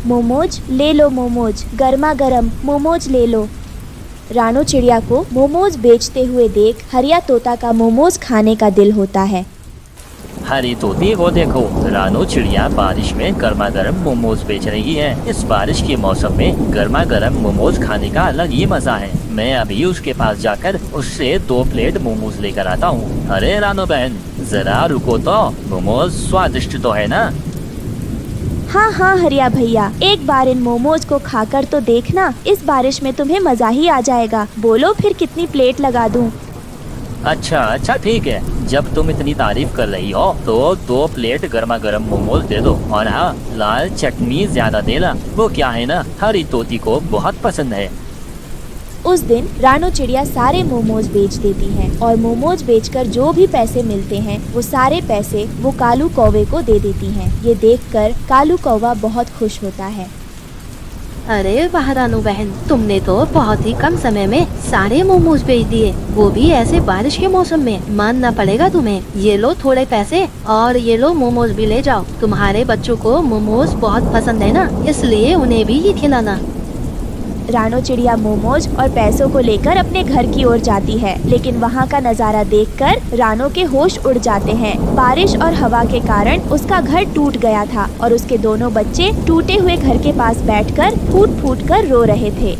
Speaker 3: मोमोज ले लो, मोमोज गर्मा गर्म मोमोज ले लो। रानो चिड़िया को मोमोज बेचते हुए देख हरिया तोता का मोमोज खाने का दिल होता है।
Speaker 6: हरी तोती को देखो, रानो चिड़िया बारिश में गर्मा गर्म मोमोज बेच रही है। इस बारिश के मौसम में गर्मा गर्म मोमोज खाने का अलग ही मजा है। मैं अभी उसके पास जाकर उससे 2 प्लेट मोमोज लेकर आता हूँ। अरे रानो बहन, जरा रुको तो, मोमोज स्वादिष्ट तो है ना?
Speaker 3: हाँ हाँ हरिया भैया, एक बार इन मोमोज को खाकर तो देखना, इस बारिश में तुम्हें मजा ही आ जाएगा। बोलो फिर कितनी प्लेट लगा दूँ?
Speaker 6: अच्छा ठीक है, जब तुम इतनी तारीफ कर रही हो तो 2 प्लेट गर्मा गर्म मोमोज दे दो। और हाँ, लाल चटनी ज्यादा देना, वो क्या है ना, हरी तोती को बहुत पसंद है।
Speaker 3: उस दिन रानो चिड़िया सारे मोमोज बेच देती है और मोमोज बेचकर जो भी पैसे मिलते हैं वो सारे पैसे वो कालू कौवे को दे देती हैं। ये देखकर कालू कौवा बहुत खुश होता है।
Speaker 8: अरे वाह रानो बहन, तुमने तो बहुत ही कम समय में सारे मोमोज बेच दिए, वो भी ऐसे बारिश के मौसम में। मानना पड़ेगा तुम्हें। ये लो थोड़े पैसे और ये लो मोमोज भी ले जाओ। तुम्हारे बच्चों को मोमोज बहुत पसंद है ना, इसलिए उन्हें भी ये खिलाना।
Speaker 3: रानो चिड़िया मोमोज और पैसों को लेकर अपने घर की ओर जाती है, लेकिन वहाँ का नज़ारा देखकर रानो के होश उड़ जाते हैं। बारिश और हवा के कारण उसका घर टूट गया था और उसके दोनों बच्चे टूटे हुए घर के पास बैठकर फूट फूट कर रो रहे थे।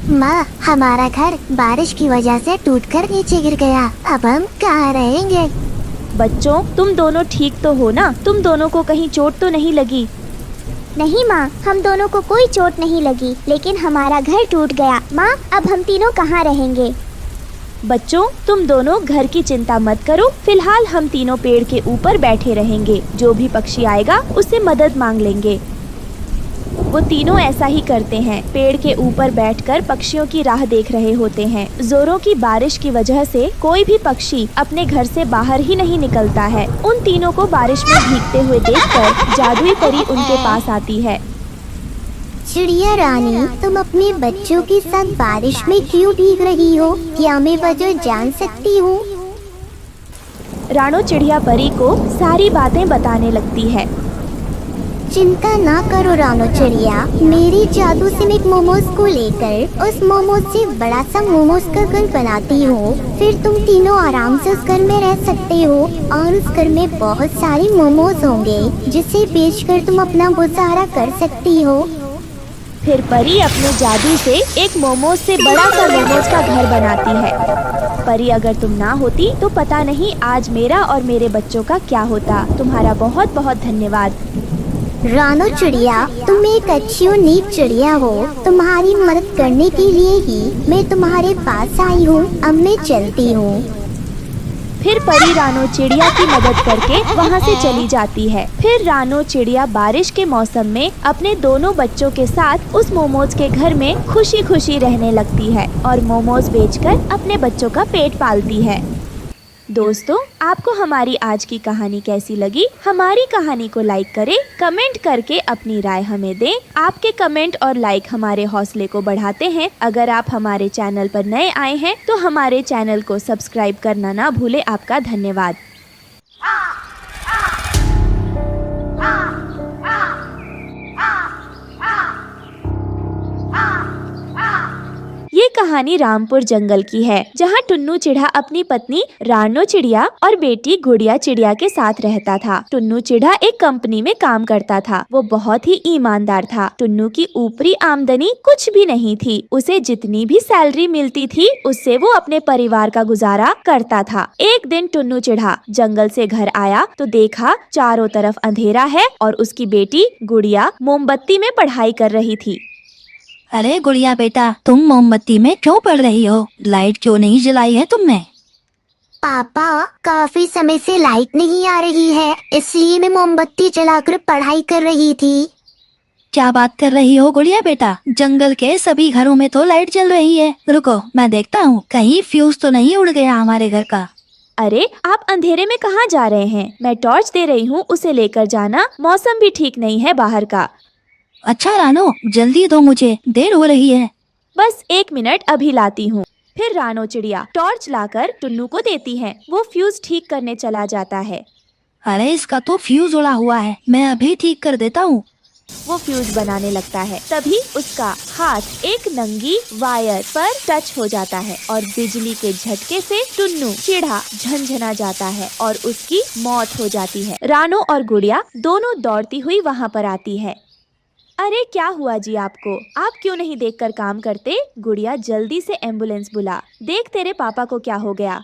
Speaker 5: माँ, हमारा घर बारिश की वजह से टूटकर नीचे गिर गया। अब हम कहाँ रहेंगे?
Speaker 3: बच्चों, तुम दोनों ठीक तो हो ना? तुम दोनों को कहीं चोट तो नहीं लगी?
Speaker 2: नहीं माँ, हम दोनों को कोई चोट नहीं लगी, लेकिन हमारा घर टूट गया। माँ, अब हम तीनों कहाँ रहेंगे?
Speaker 3: बच्चों, तुम दोनों घर की चिंता मत करो। फिलहाल हम तीनों पेड़ के ऊपर बैठे रहेंगे। जो भी पक्षी आएगा उससे मदद मांग लेंगे। वो तीनों ऐसा ही करते हैं। पेड़ के ऊपर बैठकर पक्षियों की राह देख रहे होते हैं। जोरों की बारिश की वजह से कोई भी पक्षी अपने घर से बाहर ही नहीं निकलता है। उन तीनों को बारिश में भीगते हुए देखकर जादुई परी उनके पास आती है।
Speaker 2: चिड़िया रानी, तुम अपने बच्चों के साथ बारिश में क्यों भीग रही हो? क्या मैं वजह जान सकती हूँ?
Speaker 3: रानो चिड़िया परी को सारी बातें बताने लगती है।
Speaker 2: चिंता ना करो रानो चिड़िया, मेरे जादू से मैं एक मोमोज को लेकर उस मोमोज से बड़ा सा मोमोज का घर बनाती हूँ। फिर तुम तीनों आराम से उस घर में रह सकते हो और उस घर में बहुत सारे मोमोज होंगे जिसे बेचकर तुम अपना गुजारा कर सकती हो।
Speaker 3: फिर परी अपने जादू से एक मोमोज से बड़ा सा मोमोज का घर बनाती है। परी, अगर तुम ना होती तो पता नहीं आज मेरा और मेरे बच्चों का क्या होता। तुम्हारा बहुत बहुत धन्यवाद।
Speaker 2: रानो चिड़िया, तुम एक अच्छी और नीक चिड़िया हो। तुम्हारी मदद करने के लिए ही मैं तुम्हारे पास आई हूँ। अब मैं चलती हूँ।
Speaker 3: फिर परी रानो चिड़िया की मदद करके वहाँ से चली जाती है। फिर रानो चिड़िया बारिश के मौसम में अपने दोनों बच्चों के साथ उस मोमोज के घर में खुशी खुशी रहने लगती है और मोमोज बेचकर अपने बच्चों का पेट पालती है। दोस्तों, आपको हमारी आज की कहानी कैसी लगी? हमारी कहानी को लाइक करें, कमेंट करके अपनी राय हमें दें। आपके कमेंट और लाइक हमारे हौसले को बढ़ाते हैं। अगर आप हमारे चैनल पर नए आए हैं तो हमारे चैनल को सब्सक्राइब करना ना भूलें। आपका धन्यवाद। ये कहानी रामपुर जंगल की है, जहाँ टुन्नू चिढ़ा अपनी पत्नी रानो चिड़िया और बेटी गुड़िया चिड़िया के साथ रहता था। टुन्नू चिढ़ा एक कंपनी में काम करता था। वो बहुत ही ईमानदार था। टुन्नू की ऊपरी आमदनी कुछ भी नहीं थी। उसे जितनी भी सैलरी मिलती थी उससे वो अपने परिवार का गुजारा करता था। एक दिन टुन्नू चिढ़ा जंगल से घर आया तो देखा चारों तरफ अंधेरा है और उसकी बेटी गुड़िया मोमबत्ती में पढ़ाई कर रही थी।
Speaker 4: अरे गुड़िया बेटा, तुम मोमबत्ती में क्यों पड़ रही हो? लाइट क्यों नहीं जलाई है तुमने?
Speaker 2: पापा, काफी समय से लाइट नहीं आ रही है, इसलिए मैं मोमबत्ती जलाकर पढ़ाई कर रही थी।
Speaker 4: क्या बात कर रही हो गुड़िया बेटा? जंगल के सभी घरों में तो लाइट जल रही है। रुको, मैं देखता हूँ कहीं फ्यूज तो नहीं उड़ गया हमारे घर का।
Speaker 3: अरे, आप अंधेरे में कहाँ जा रहे हैं? मैं टॉर्च दे रही हूँ, उसे लेकर जाना। मौसम भी ठीक नहीं है बाहर का।
Speaker 4: अच्छा रानो, जल्दी दो, मुझे देर हो रही है।
Speaker 3: बस 1 मिनट, अभी लाती हूँ। फिर रानो चिड़िया टॉर्च लाकर टुन्नू को देती है। वो फ्यूज ठीक करने चला जाता है।
Speaker 4: अरे इसका तो फ्यूज उड़ा हुआ है, मैं अभी ठीक कर देता हूँ।
Speaker 3: वो फ्यूज बनाने लगता है। तभी उसका हाथ एक नंगी वायर पर टच हो जाता है और बिजली के झटके से टुन्नू चिढ़ा झंझना जाता है और उसकी मौत हो जाती है। रानो और गुड़िया दोनों दौड़ती हुई वहाँ पर आती है। अरे क्या हुआ जी आपको? आप क्यों नहीं देखकर काम करते? गुड़िया, जल्दी से एम्बुलेंस बुला। देख तेरे पापा को क्या हो गया।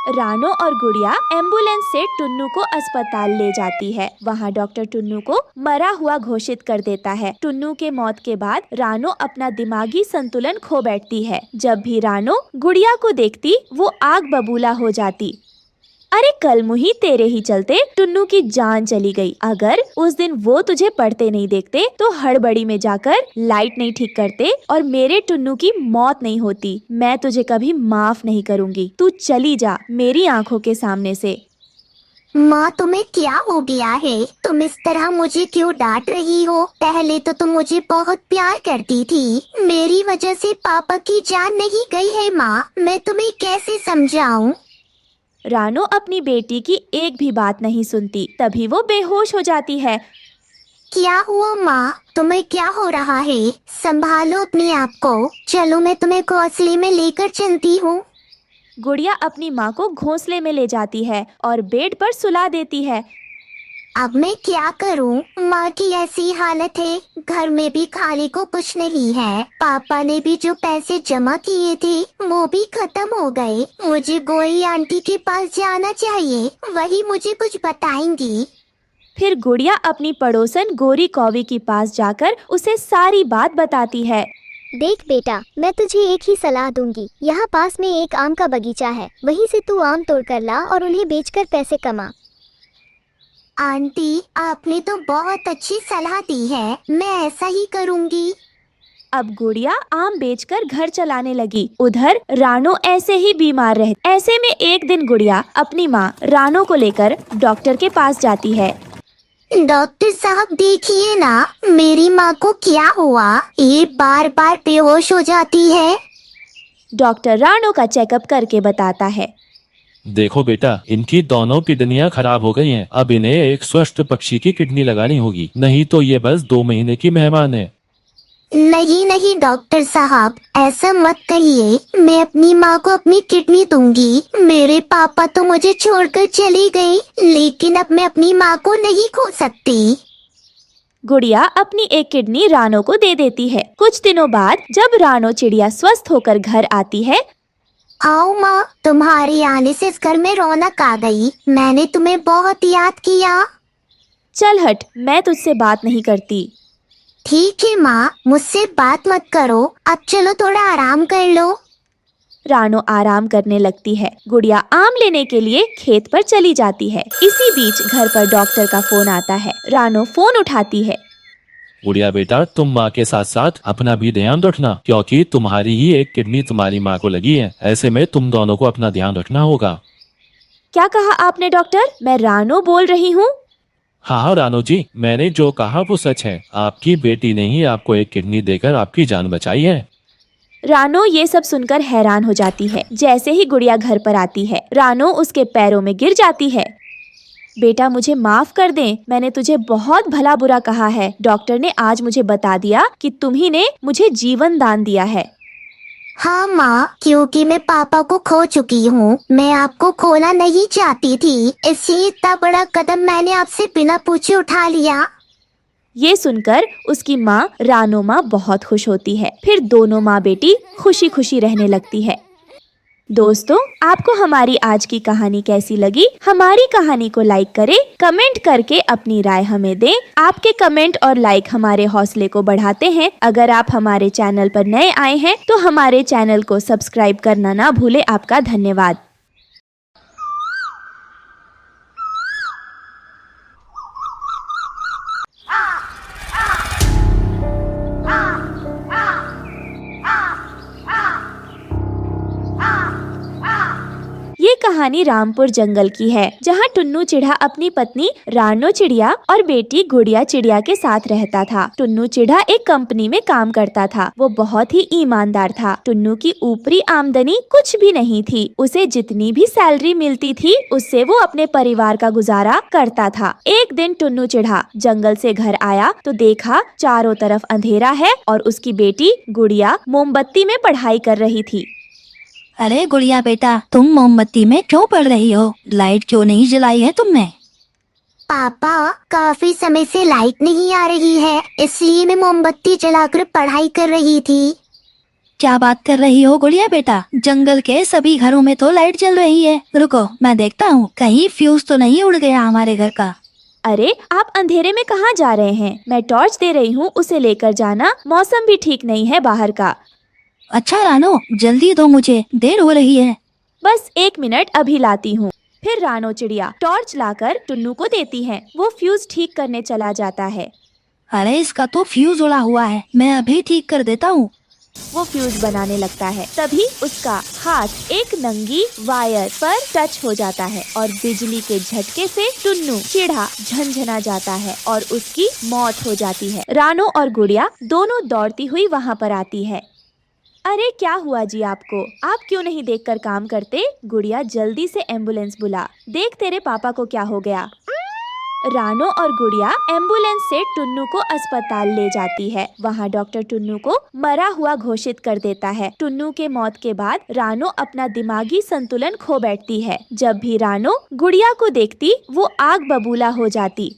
Speaker 3: रानो और गुड़िया एम्बुलेंस से टुन्नू को अस्पताल ले जाती है। वहाँ डॉक्टर टुन्नू को मरा हुआ घोषित कर देता है। टुन्नू के मौत के बाद रानो अपना दिमागी संतुलन खो बैठती है। जब भी रानो गुड़िया को देखती वो आग बबूला हो जाती। अरे कल मुही, तेरे ही चलते टुन्नू की जान चली गई। अगर उस दिन वो तुझे पढ़ते नहीं देखते तो हड़बड़ी में जाकर लाइट नहीं ठीक करते और मेरे टुन्नू की मौत नहीं होती। मैं तुझे कभी माफ नहीं करूंगी। तू चली जा मेरी आंखों के सामने से।
Speaker 2: माँ, तुम्हें क्या हो गया है? तुम इस तरह मुझे क्यों डांट रही हो? पहले तो तुम मुझे बहुत प्यार करती थी। मेरी वजह से पापा की जान नहीं गई है माँ, मैं तुम्हें कैसे समझाऊं?
Speaker 3: रानो अपनी बेटी की एक भी बात नहीं सुनती। तभी वो बेहोश हो जाती है।
Speaker 5: क्या हुआ माँ? तुम्हें क्या हो रहा है? संभालो अपने आप को। चलो मैं तुम्हें घोंसले में लेकर चलती हूँ।
Speaker 3: गुड़िया अपनी माँ को घोंसले में ले जाती है और बेड पर सुला देती है।
Speaker 5: अब मैं क्या करूं? माँ की ऐसी हालत है, घर में भी खाने को कुछ नहीं है। पापा ने भी जो पैसे जमा किए थे वो भी खत्म हो गए। मुझे गोई आंटी के पास जाना चाहिए, वही मुझे कुछ बताएंगी।
Speaker 3: फिर गुड़िया अपनी पड़ोसन गोरी कौवी के पास जाकर उसे सारी बात बताती है।
Speaker 2: देख बेटा, मैं तुझे एक ही सलाह दूंगी। यहाँ पास में एक आम का बगीचा है, वहीं से तू आम तोड़ कर ला और उन्हें बेचकर पैसे कमा।
Speaker 5: आंटी, आपने तो बहुत अच्छी सलाह दी है, मैं ऐसा ही करूंगी।
Speaker 3: अब गुड़िया आम बेचकर घर चलाने लगी। उधर रानो ऐसे ही बीमार रहे। ऐसे में एक दिन गुड़िया अपनी माँ रानो को लेकर डॉक्टर के पास जाती है।
Speaker 5: डॉक्टर साहब देखिए ना, मेरी माँ को क्या हुआ? ये बार बार बेहोश हो जाती है।
Speaker 3: डॉक्टर रानो का चेकअप करके बताता है।
Speaker 9: देखो बेटा, इनकी दोनों किडनियां खराब हो गई हैं। अब इन्हें एक स्वस्थ पक्षी की किडनी लगानी होगी, नहीं तो ये बस 2 महीने की मेहमान है।
Speaker 5: नहीं नहीं डॉक्टर साहब, ऐसा मत कहिए। मैं अपनी माँ को अपनी किडनी दूंगी। मेरे पापा तो मुझे छोड़कर चले गए, लेकिन अब मैं अपनी माँ को नहीं खो सकती।
Speaker 3: गुड़िया अपनी एक किडनी रानो को दे देती है। कुछ दिनों बाद जब रानो चिड़िया स्वस्थ होकर घर आती है।
Speaker 5: आओ माँ, तुम्हारे आने से इस घर में रौनक आ गई। मैंने तुम्हें बहुत याद किया।
Speaker 3: चल हट, मैं तुझसे बात नहीं करती।
Speaker 5: ठीक है माँ, मुझसे बात मत करो। अब चलो थोड़ा आराम कर लो।
Speaker 3: रानो आराम करने लगती है। गुड़िया आम लेने के लिए खेत पर चली जाती है। इसी बीच घर पर डॉक्टर का फोन आता है। रानो फोन उठाती है।
Speaker 9: गुड़िया बेटा, तुम माँ के साथ साथ अपना भी ध्यान रखना, क्योंकि तुम्हारी ही एक किडनी तुम्हारी माँ को लगी है। ऐसे में तुम दोनों को अपना ध्यान रखना होगा।
Speaker 3: क्या कहा आपने डॉक्टर? मैं रानो बोल रही हूँ।
Speaker 9: हाँ रानो जी, मैंने जो कहा वो सच है। आपकी बेटी ने ही आपको एक किडनी देकर आपकी जान बचाई है।
Speaker 3: रानो ये सब सुनकर हैरान हो जाती है। जैसे ही गुड़िया घर पर आती है, रानो उसके पैरों में गिर जाती है। बेटा मुझे माफ कर दे, मैंने तुझे बहुत भला बुरा कहा है। डॉक्टर ने आज मुझे बता दिया कि तुम्ही ने मुझे जीवन दान दिया है।
Speaker 5: हाँ माँ, क्योंकि मैं पापा को खो चुकी हूँ। मैं आपको खोना नहीं चाहती थी, इसलिए इतना बड़ा कदम मैंने आपसे बिना पूछे उठा लिया।
Speaker 3: ये सुनकर उसकी माँ रानो माँ बहुत खुश होती है। फिर दोनों माँ बेटी खुशी खुशी रहने लगती है। दोस्तों, आपको हमारी आज की कहानी कैसी लगी? हमारी कहानी को लाइक करें, कमेंट करके अपनी राय हमें दें। आपके कमेंट और लाइक हमारे हौसले को बढ़ाते हैं। अगर आप हमारे चैनल पर नए आए हैं तो हमारे चैनल को सब्सक्राइब करना ना भूलें। आपका धन्यवाद। ये कहानी रामपुर जंगल की है, जहाँ टुन्नू चिढ़ा अपनी पत्नी रानो चिड़िया और बेटी गुड़िया चिड़िया के साथ रहता था। टुन्नू चिढ़ा एक कंपनी में काम करता था। वो बहुत ही ईमानदार था। टुन्नू की ऊपरी आमदनी कुछ भी नहीं थी। उसे जितनी भी सैलरी मिलती थी उससे वो अपने परिवार का गुजारा करता था। एक दिन टुन्नू चिढ़ा जंगल से घर आया तो देखा चारों तरफ अंधेरा है और उसकी बेटी गुड़िया मोमबत्ती में पढ़ाई कर रही थी।
Speaker 4: अरे गुड़िया बेटा, तुम मोमबत्ती में क्यों पढ़ रही हो? लाइट क्यों नहीं जलाई है तुमने?
Speaker 5: पापा, काफी समय से लाइट नहीं आ रही है, इसलिए मैं मोमबत्ती जलाकर पढ़ाई कर रही थी।
Speaker 4: क्या बात कर रही हो गुड़िया बेटा? जंगल के सभी घरों में तो लाइट जल रही है। रुको, मैं देखता हूँ कहीं फ्यूज तो नहीं उड़ गया हमारे घर का।
Speaker 3: अरे आप अंधेरे में कहाँ जा रहे हैं? मैं टॉर्च दे रही हूँ, उसे लेकर जाना। मौसम भी ठीक नहीं है बाहर का।
Speaker 4: अच्छा रानो, जल्दी दो, मुझे देर हो रही है।
Speaker 3: बस 1 मिनट, अभी लाती हूँ। फिर रानो चिड़िया टॉर्च लाकर टुन्नू को देती है। वो फ्यूज ठीक करने चला जाता है।
Speaker 4: अरे इसका तो फ्यूज उड़ा हुआ है, मैं अभी ठीक कर देता हूँ।
Speaker 3: वो फ्यूज बनाने लगता है। तभी उसका हाथ एक नंगी वायर पर टच हो जाता है और बिजली के झटके से टुन्नू चिढ़ा झंझना जाता है और उसकी मौत हो जाती है। रानो और गुड़िया दोनों दौड़ती हुई वहाँ पर आती है। अरे क्या हुआ जी आपको? आप क्यों नहीं देखकर काम करते? गुड़िया जल्दी से एम्बुलेंस बुला। देख तेरे पापा को क्या हो गया। रानो और गुड़िया एम्बुलेंस से टुन्नू को अस्पताल ले जाती है। वहाँ डॉक्टर टुन्नू को मरा हुआ घोषित कर देता है। टुन्नू के मौत के बाद रानो अपना दिमागी संतुलन खो बैठती है। जब भी रानो गुड़िया को देखती वो आग बबूला हो जाती।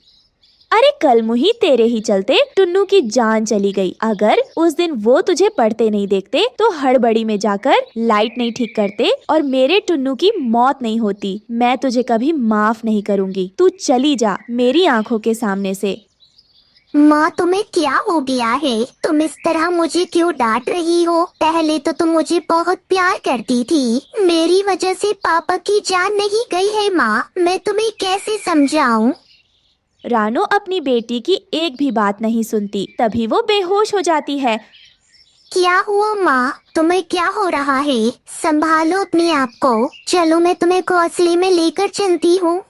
Speaker 3: अरे कल मुही तेरे ही चलते टुन्नू की जान चली गई। अगर उस दिन वो तुझे पढ़ते नहीं देखते तो हड़बड़ी में जाकर लाइट नहीं ठीक करते और मेरे टुन्नू की मौत नहीं होती। मैं तुझे कभी माफ नहीं करूंगी। तू चली जा मेरी आंखों के सामने से।
Speaker 5: माँ तुम्हें क्या हो गया है? तुम इस तरह मुझे क्यों डांट रही हो? पहले तो तुम मुझे बहुत प्यार करती थी। मेरी वजह से पापा की जान नहीं गई है माँ, मैं तुम्हें कैसे समझाऊं?
Speaker 3: रानो अपनी बेटी की एक भी बात नहीं सुनती। तभी वो बेहोश हो जाती है।
Speaker 5: क्या हुआ माँ? तुम्हें क्या हो रहा है? संभालो अपने आप को। चलो मैं तुम्हें घोंसले में लेकर चलती हूँ।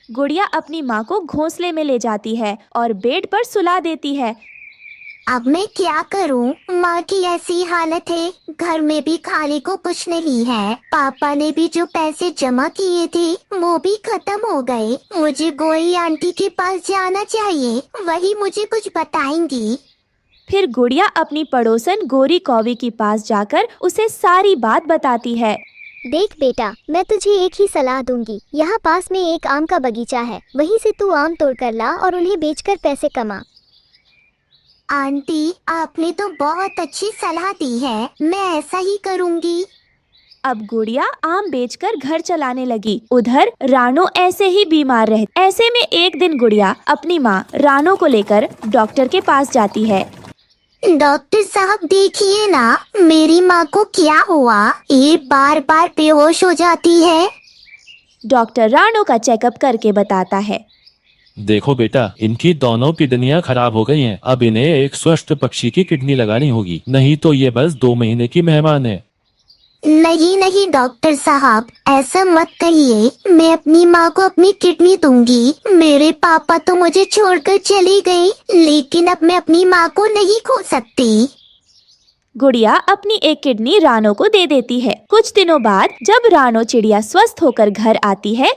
Speaker 3: गुड़िया अपनी माँ को घोंसले में ले जाती है और बेड पर सुला देती है।
Speaker 5: अब मैं क्या करूं? माँ की ऐसी हालत है, घर में भी खाने को कुछ नहीं है। पापा ने भी जो पैसे जमा किए थे वो भी खत्म हो गए। मुझे गोई आंटी के पास जाना चाहिए, वही मुझे कुछ बताएंगी।
Speaker 3: फिर गुड़िया अपनी पड़ोसन गोरी कौवी के पास जाकर उसे सारी बात बताती है।
Speaker 2: देख बेटा, मैं तुझे एक ही सलाह दूंगी। यहाँ पास में एक आम का बगीचा है, वहीं से तू आम तोड़ कर ला और उन्हें बेचकर पैसे कमा।
Speaker 5: आंटी, आपने तो बहुत अच्छी सलाह दी है, मैं ऐसा ही करूंगी।
Speaker 3: अब गुड़िया आम बेचकर घर चलाने लगी। उधर रानो ऐसे ही बीमार रहे। ऐसे में एक दिन गुड़िया अपनी माँ रानो को लेकर डॉक्टर के पास जाती है।
Speaker 5: डॉक्टर साहब देखिए ना, मेरी माँ को क्या हुआ? ये बार बार बेहोश हो जाती है।
Speaker 3: डॉक्टर रानो का चेकअप करके बताता है।
Speaker 9: देखो बेटा, इनकी दोनों किडनियां खराब हो गई हैं। अब इन्हें एक स्वस्थ पक्षी की किडनी लगानी होगी, नहीं तो ये बस 2 महीने की मेहमान है।
Speaker 5: नहीं नहीं डॉक्टर साहब, ऐसा मत कहिए। मैं अपनी माँ को अपनी किडनी दूंगी। मेरे पापा तो मुझे छोड़कर चले गए, लेकिन अब मैं अपनी माँ को नहीं खो सकती।
Speaker 3: गुड़िया अपनी एक किडनी रानो को दे देती है। कुछ दिनों बाद जब रानो चिड़िया स्वस्थ होकर घर आती है।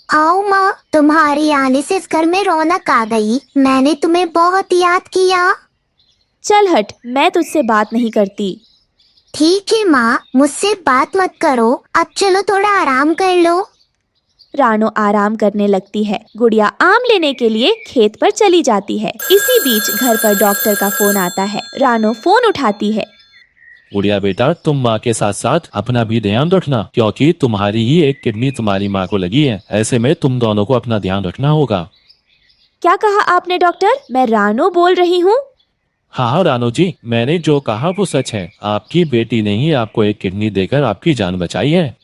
Speaker 5: आओ माँ, तुम्हारे आने से इस घर में रौनक आ गई। मैंने तुम्हें बहुत याद किया।
Speaker 3: चल हट, मैं तुझसे बात नहीं करती।
Speaker 5: ठीक है माँ, मुझसे बात मत करो। अब चलो थोड़ा आराम कर लो।
Speaker 3: रानो आराम करने लगती है। गुड़िया आम लेने के लिए खेत पर चली जाती है। इसी बीच घर पर डॉक्टर का फोन आता है। रानो फोन उठाती है।
Speaker 9: गुड़िया बेटा, तुम माँ के साथ साथ अपना भी ध्यान रखना, क्योंकि तुम्हारी ही एक किडनी तुम्हारी माँ को लगी है। ऐसे में तुम दोनों को अपना ध्यान रखना होगा।
Speaker 3: क्या कहा आपने डॉक्टर? मैं रानो बोल रही हूँ।
Speaker 9: हाँ रानो जी, मैंने जो कहा वो सच है। आपकी बेटी ने ही आपको एक किडनी देकर आपकी जान बचाई है।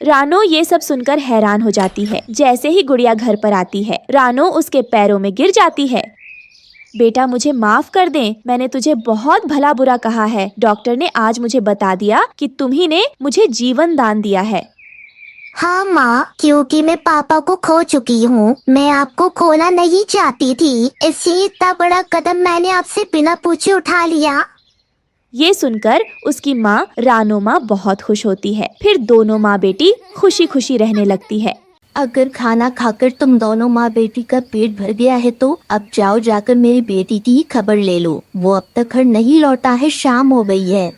Speaker 3: रानो ये सब सुनकर हैरान हो जाती है। जैसे ही गुड़िया घर पर आती है, रानो उसके पैरों में गिर जाती है। बेटा मुझे माफ कर दे, मैंने तुझे बहुत भला बुरा कहा है। डॉक्टर ने आज मुझे बता दिया कि तुम्ही ने मुझे जीवन दान दिया है।
Speaker 5: हाँ माँ, क्योंकि मैं पापा को खो चुकी हूँ। मैं आपको खोना नहीं चाहती थी, इसलिए इतना बड़ा कदम मैंने आपसे बिना पूछे उठा लिया।
Speaker 3: ये सुनकर उसकी माँ रानो माँ बहुत खुश होती है। फिर दोनों माँ बेटी खुशी खुशी रहने लगती है।
Speaker 8: अगर खाना खाकर तुम दोनों माँ बेटी का पेट भर गया है तो अब जाओ जाकर मेरी बेटी की खबर ले लो। वो अब तक घर नहीं लौटा है, शाम हो गई है।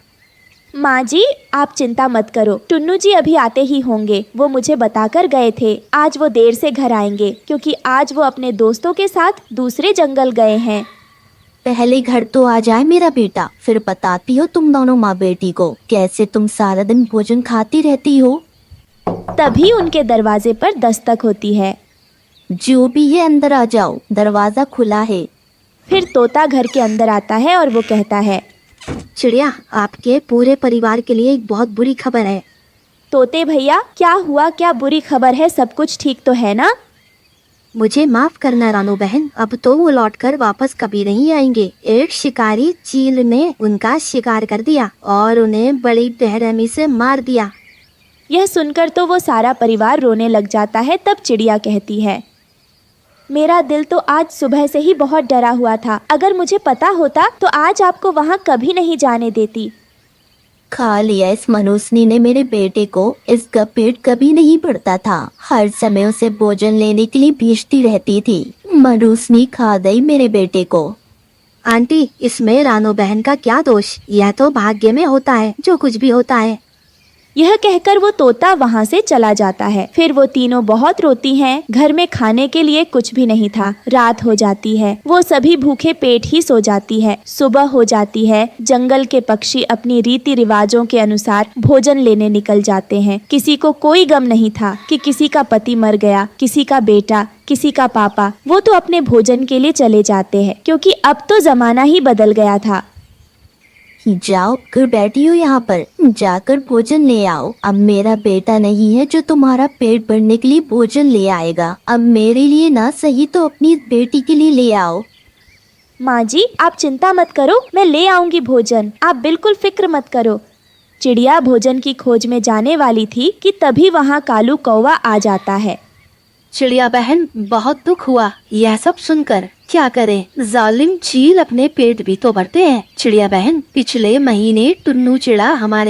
Speaker 3: माँ जी आप चिंता मत करो, टुन्नू जी अभी आते ही होंगे। वो मुझे बताकर गए थे आज वो देर से घर आएंगे, क्योंकि आज वो अपने दोस्तों के साथ दूसरे जंगल गए हैं।
Speaker 8: पहले घर तो आ जाए मेरा बेटा, फिर बताती हो तुम दोनों माँ बेटी को कैसे तुम सारा दिन भोजन खाती रहती हो।
Speaker 3: तभी उनके दरवाजे पर दस्तक होती है।
Speaker 8: जो भी है अंदर आ जाओ, दरवाजा खुला है।
Speaker 3: फिर तोता घर के अंदर आता है और वो कहता है,
Speaker 8: चिड़िया, आपके पूरे परिवार के लिए एक बहुत बुरी खबर है।
Speaker 3: तोते भैया क्या हुआ, क्या बुरी खबर है? सब कुछ ठीक तो है ना?
Speaker 8: मुझे माफ करना रानो बहन, अब तो वो लौटकर वापस कभी नहीं आएंगे। एक शिकारी चील ने उनका शिकार कर दिया और उन्हें बड़ी बेरहमी से मार दिया।
Speaker 3: यह सुनकर तो वो सारा परिवार रोने लग जाता है। तब चिड़िया कहती है, मेरा दिल तो आज सुबह से ही बहुत डरा हुआ था। अगर मुझे पता होता तो आज आपको वहाँ कभी नहीं जाने देती।
Speaker 2: खा लिया इस मनुष्य ने मेरे बेटे को। इसका पेट कभी नहीं भरता था, हर समय उसे भोजन लेने के लिए भेजती रहती थी। मनुष्य खा गई मेरे बेटे को।
Speaker 5: आंटी, इसमें रानू बहन का क्या दोष? यह तो भाग्य में होता है, जो कुछ भी होता है।
Speaker 3: यह कहकर वो तोता वहाँ से चला जाता है। फिर वो तीनों बहुत रोती हैं। घर में खाने के लिए कुछ भी नहीं था। रात हो जाती है, वो सभी भूखे पेट ही सो जाती है। सुबह हो जाती है। जंगल के पक्षी अपनी रीति रिवाजों के अनुसार भोजन लेने निकल जाते हैं। किसी को कोई गम नहीं था कि किसी का पति मर गया, किसी का बेटा, किसी का पापा। वो तो अपने भोजन के लिए चले जाते हैं, क्योंकि अब तो जमाना ही बदल गया था।
Speaker 2: जाओ, घर बैठी हो यहाँ पर, जाकर भोजन ले आओ। अब मेरा बेटा नहीं है जो तुम्हारा पेट भरने के लिए भोजन ले आएगा। अब मेरे लिए ना सही तो अपनी बेटी के लिए ले आओ।
Speaker 3: माँ जी, आप चिंता मत करो, मैं ले आऊंगी भोजन। आप बिल्कुल फिक्र मत करो। चिड़िया भोजन की खोज में जाने वाली थी कि तभी वहाँ कालू कौवा आ जाता है।
Speaker 8: चिड़िया बहन, बहुत दुख हुआ यह सब सुनकर। क्या करें, जालिम चील अपने पेट भी तो भरते हैं। चिड़िया बहन, पिछले महीने टुन्नू चिड़ा हमारे